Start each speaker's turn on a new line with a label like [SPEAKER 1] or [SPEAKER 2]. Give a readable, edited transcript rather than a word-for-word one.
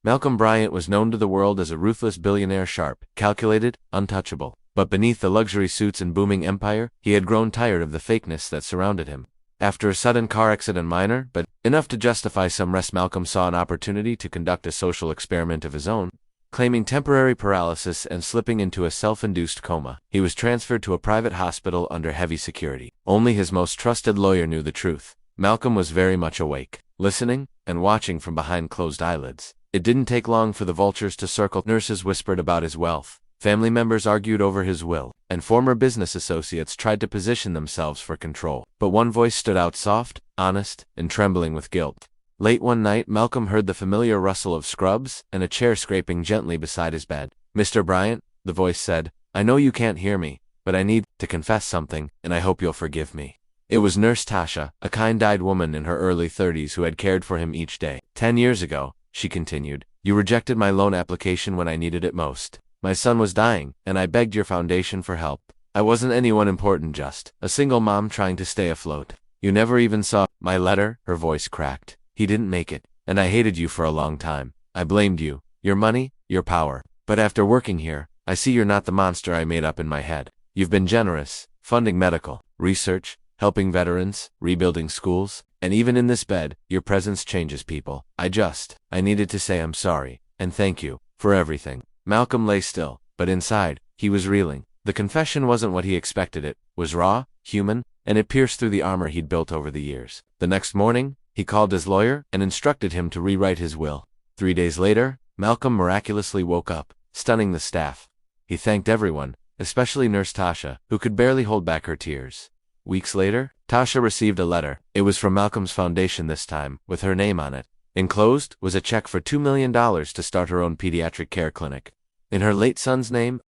[SPEAKER 1] Malcolm Bryant was known to the world as a ruthless billionaire, sharp, calculated, untouchable. But beneath the luxury suits and booming empire, he had grown tired of the fakeness that surrounded him. After a sudden car accident, minor, but enough to justify some rest, Malcolm saw an opportunity to conduct a social experiment of his own. Claiming temporary paralysis and slipping into a self-induced coma, he was transferred to a private hospital under heavy security. Only his most trusted lawyer knew the truth. Malcolm was very much awake, listening, and watching from behind closed eyelids. It didn't take long for the vultures to circle. Nurses whispered about his wealth, family members argued over his will, and former business associates tried to position themselves for control. But one voice stood out, soft, honest, and trembling with guilt. Late one night, Malcolm heard the familiar rustle of scrubs and a chair scraping gently beside his bed. "Mr. Bryant," the voice said, "I know you can't hear me, but I need to confess something, and I hope you'll forgive me." It was Nurse Tasha, a kind-eyed woman in her early 30s who had cared for him each day. 10 years ago, she continued, you rejected my loan application when I needed it most. My son was dying, and I begged your foundation for help. I wasn't anyone important, just a single mom trying to stay afloat. You never even saw my letter." Her voice cracked. "He didn't make it, and I hated you for a long time. I blamed you, your money, your power. But after working here, I see you're not the monster I made up in my head. You've been generous, funding medical research, helping veterans, rebuilding schools, and even in this bed, your presence changes people. I needed to say I'm sorry, and thank you, for everything." Malcolm lay still, but inside, he was reeling. The confession wasn't what he expected. It was raw, human, and it pierced through the armor he'd built over the years. The next morning, he called his lawyer and instructed him to rewrite his will. 3 days later, Malcolm miraculously woke up, stunning the staff. He thanked everyone, especially Nurse Tasha, who could barely hold back her tears. Weeks later, Tasha received a letter. It was from Malcolm's foundation this time, with her name on it. Enclosed was a check for $2 million to start her own pediatric care clinic. In her late son's name,